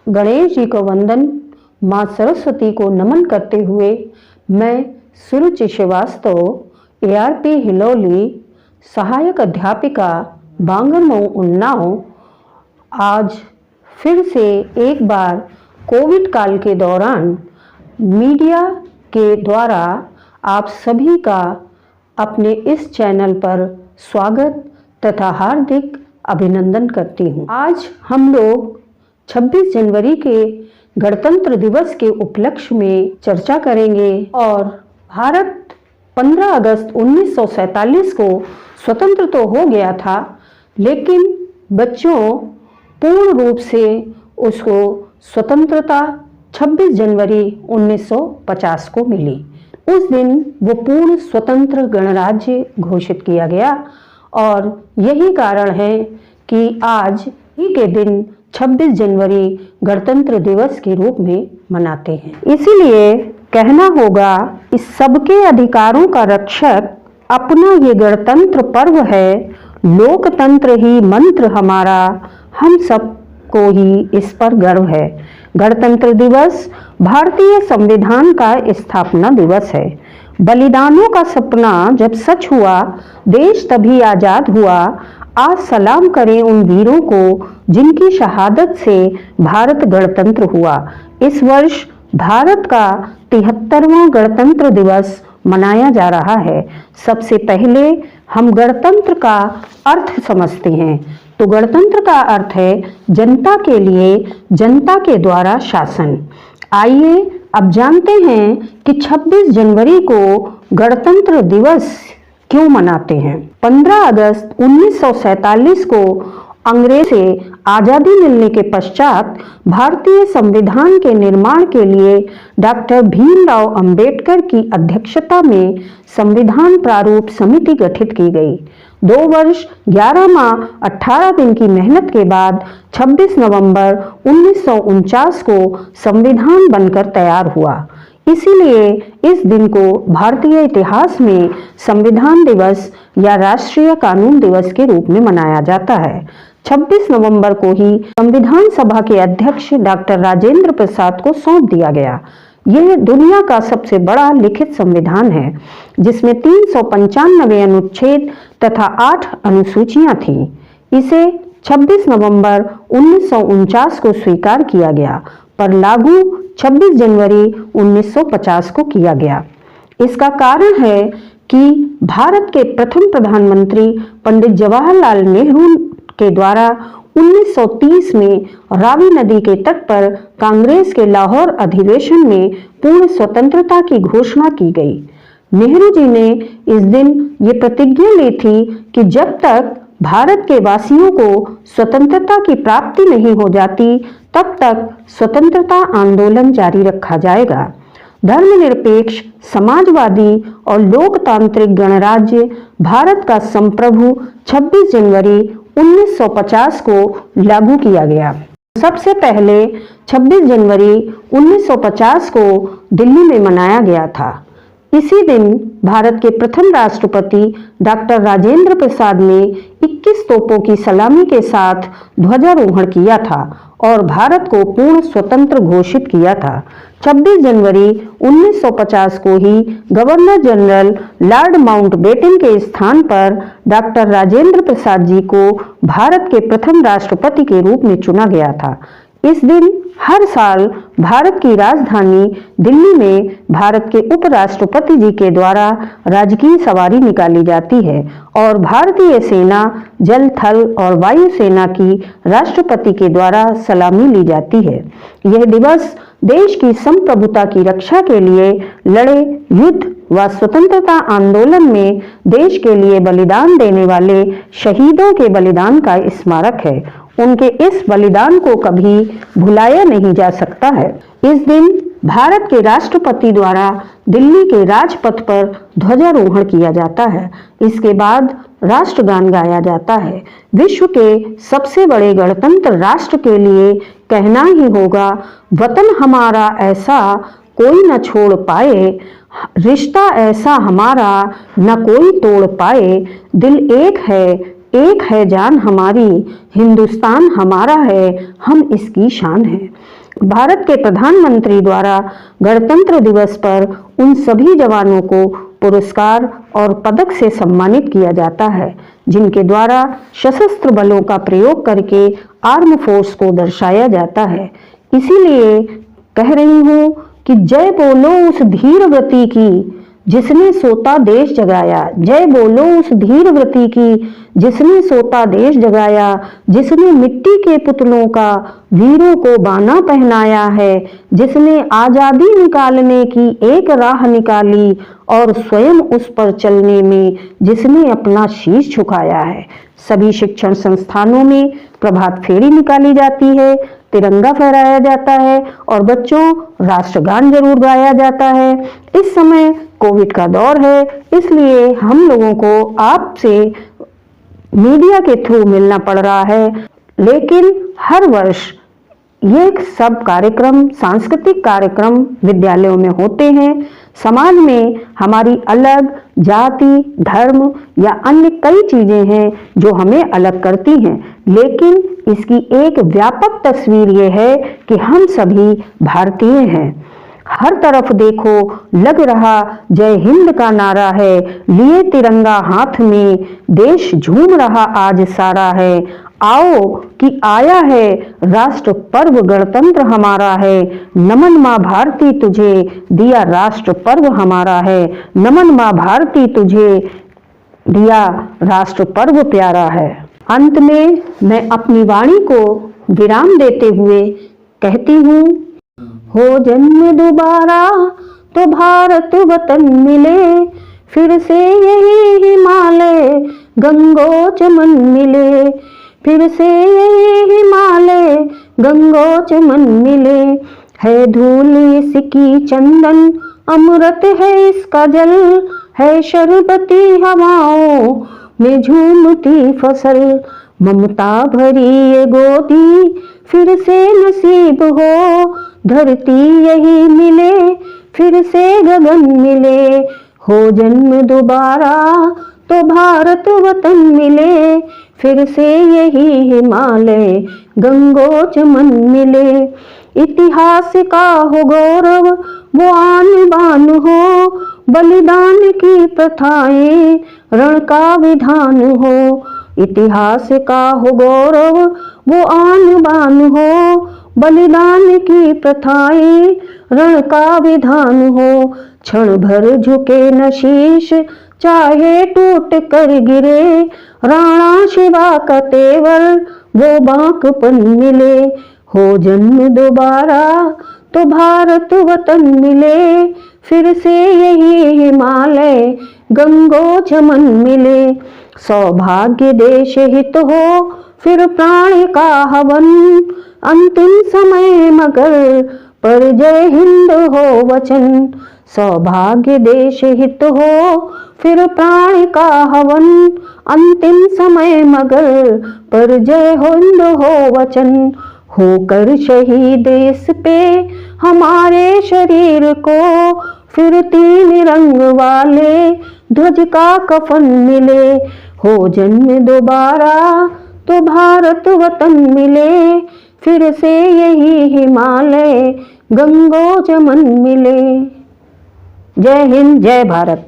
गणेश जी को वंदन, माँ सरस्वती को नमन करते हुए मैं सुरुचि श्रीवास्तव, ARP हिलोली, सहायक अध्यापिका बांगरमऊ उन्नाव, आज फिर से एक बार कोविड काल के दौरान मीडिया के द्वारा आप सभी का अपने इस चैनल पर स्वागत तथा हार्दिक अभिनंदन करती हूँ। आज हम लोग 26 जनवरी के गणतंत्र दिवस के उपलक्ष्य में चर्चा करेंगे और भारत 15 अगस्त 1947 को स्वतंत्र तो हो गया था, लेकिन बच्चों पूर्ण रूप से उसको स्वतंत्रता 26 जनवरी 1950 को मिली। उस दिन वो पूर्ण स्वतंत्र गणराज्य घोषित किया गया और यही कारण है कि आज ही के दिन 26 जनवरी गणतंत्र दिवस के रूप में मनाते हैं। इसीलिए कहना होगा इस सबके अधिकारों का रक्षक अपना ये गणतंत्र पर्व है, लोकतंत्र ही मंत्र हमारा, हम सबको ही इस पर गर्व है। गणतंत्र दिवस भारतीय संविधान का स्थापना दिवस है। बलिदानों का सपना जब सच हुआ, देश तभी आजाद हुआ। आज सलाम करें उन वीरों को जिनकी शहादत से भारत गणतंत्र हुआ। इस वर्ष भारत का 73वां गणतंत्र दिवस मनाया जा रहा है। सबसे पहले हम गणतंत्र का अर्थ समझते हैं। तो गणतंत्र का अर्थ है जनता के लिए, जनता के द्वारा शासन। आइए अब जानते हैं कि 26 जनवरी को गणतंत्र दिवस क्यों मनाते हैं। 15 अगस्त 1947 को अंग्रेज से आज़ादी मिलने के पश्चात भारतीय संविधान के निर्माण के लिए डॉक्टर भीमराव अंबेडकर की अध्यक्षता में संविधान प्रारूप समिति गठित की गई। 2 वर्ष 11 माह 18 दिन की मेहनत के बाद 26 नवंबर 1949 को संविधान बनकर तैयार हुआ। इसीलिए इस दिन को भारतीय इतिहास में संविधान दिवस या राष्ट्रीय कानून दिवस के रूप में मनाया जाता है। 26 नवंबर को ही संविधान सभा के अध्यक्ष डॉक्टर राजेंद्र प्रसाद को सौंप दिया गया। यह दुनिया का सबसे बड़ा लिखित संविधान है, जिसमें 395 अनुच्छेद तथा 8 अनुसूचियां थीं। इसे 26 नवंबर 1949 को स्वीकार किया गया, पर लागू 26 जनवरी 1950 को किया गया। इसका कारण है कि भारत के प्रथम प्रधानमंत्री पंडित जवाहरलाल नेहरू के द्वारा 1930 में रावी नदी के तट पर कांग्रेस के लाहौर अधिवेशन में पूर्ण स्वतंत्रता की घोषणा की गई। नेहरू जी ने इस दिन ये प्रतिज्ञा ली थी कि जब तक भारत के वासियों को स्वतंत्रता की प्राप्ति नहीं हो जाती, तब तक स्वतंत्रता आंदोलन जारी रखा जाएगा। धर्मनिरपेक्ष, समाजवादी और लोकतांत्रिक गणराज्य भारत का संप्रभु 26 जनवरी 1950 को लागू किया गया। सबसे पहले 26 जनवरी 1950 को दिल्ली में मनाया गया था। इसी दिन भारत के प्रथम राष्ट्रपति डॉक्टर राजेंद्र प्रसाद ने 21 तोपों की सलामी के साथ ध्वजारोहण किया था और भारत को पूर्ण स्वतंत्र घोषित किया था। 26 जनवरी 1950 को ही गवर्नर जनरल लॉर्ड माउंटबेटन के स्थान पर डॉक्टर राजेंद्र प्रसाद जी को भारत के प्रथम राष्ट्रपति के रूप में चुना गया था। इस दिन हर साल भारत की राजधानी दिल्ली में भारत के उपराष्ट्रपति जी के द्वारा राजकीय सवारी निकाली जाती है और भारतीय सेना, जल, थल और वायु सेना की राष्ट्रपति के द्वारा सलामी ली जाती है। यह दिवस देश की संप्रभुता की रक्षा के लिए लड़े युद्ध व स्वतंत्रता आंदोलन में देश के लिए बलिदान देने वाले शहीदों के बलिदान का स्मारक है। उनके इस बलिदान को कभी भुलाया नहीं जा सकता है। इस दिन भारत के राष्ट्रपति द्वारा दिल्ली के राजपथ पर ध्वजारोहण किया जाता है। इसके बाद राष्ट्रगान गाया जाता है। विश्व के सबसे बड़े गणतंत्र राष्ट्र के लिए कहना ही होगा, वतन हमारा ऐसा कोई न छोड़ पाए, रिश्ता ऐसा हमारा न कोई तोड़ पाए, दिल एक है एक है जान हमारी, हिंदुस्तान हमारा है, हम इसकी शान है। भारत के प्रधानमंत्री द्वारा गणतंत्र दिवस पर उन सभी जवानों को पुरस्कार और पदक से सम्मानित किया जाता है जिनके द्वारा सशस्त्र बलों का प्रयोग करके आर्म फोर्स को दर्शाया जाता है। इसीलिए कह रही हूँ कि जय बोलो उस धीर व्रती की जिसने सोता देश जगाया, जय बोलो उस धीर व्रती की जिसने सोता देश जगाया, जिसने मिट्टी के पुतलों का वीरों को बाना पहनाया है, जिसने आजादी निकालने की एक राह निकाली और स्वयं उस पर चलने में जिसने अपना शीश झुकाया है। सभी शिक्षण संस्थानों में प्रभात फेरी निकाली जाती है, तिरंगा फहराया जाता है और बच्चों राष्ट्रगान जरूर गाया जाता है। इस समय कोविड का दौर है, इसलिए हम लोगों को आपसे मीडिया के थ्रू मिलना पड़ रहा है, लेकिन हर वर्ष ये सब कार्यक्रम, सांस्कृतिक कार्यक्रम विद्यालयों में होते हैं। समाज में हमारी अलग जाति, धर्म या अन्य कई चीजें हैं जो हमें अलग करती हैं, लेकिन इसकी एक व्यापक तस्वीर ये है कि हम सभी भारतीय हैं। हर तरफ देखो लग रहा जय हिंद का नारा है, लिए तिरंगा हाथ में देश झूम रहा आज सारा है। आओ कि आया है राष्ट्र पर्व गणतंत्र हमारा है, नमन माँ भारती तुझे दिया राष्ट्र पर्व हमारा है, नमन माँ भारती तुझे दिया राष्ट्र पर्व प्यारा है। अंत में मैं अपनी वाणी को विराम देते हुए कहती हूँ, हो जन्म दोबारा तो भारत वतन मिले, फिर से यही हिमालय गंगोचमन मिले, फिर से यही हिमालय गंगोचमन मिले। है धूल इसकी चंदन, अमृत है इसका जल, है शरबती हवाओं में झूमती फसल। ममता भरी ये गोदी फिर से नसीब हो, धरती यही मिले फिर से गगन मिले। हो जन्म दोबारा तो भारत वतन मिले, फिर से यही हिमालय गंगोचमन मिले। इतिहास का हो गौरव वो आन बान हो, बलिदान की प्रथाएं रण का विधान हो। इतिहास का हो गौरव वो आन बान हो, बलिदान की प्रथाएं रण का विधान हो। क्षण भर झुके न शीश चाहे टूट कर गिरे, राणा शिवा का तेवर वो बांकपन मिले। हो जन्म दोबारा तो भारत वतन मिले, फिर से यही हिमालय गंगोचमन मिले। सौभाग्य देश हित हो फिर प्राण का हवन, अंतिम समय मगर पर जय हिंद हो वचन। सौभाग्य देश हित हो फिर प्राण का हवन, अंतिम समय मगर पर जय हिंद हो वचन। होकर शहीद इस पे हमारे शरीर को, फिर तीन रंग वाले ध्वज का कफन मिले। हो जन्म दोबारा तो भारत वतन मिले, फिर से यही हिमालय गंगोचमन मिले। जय हिंद, जय भारत।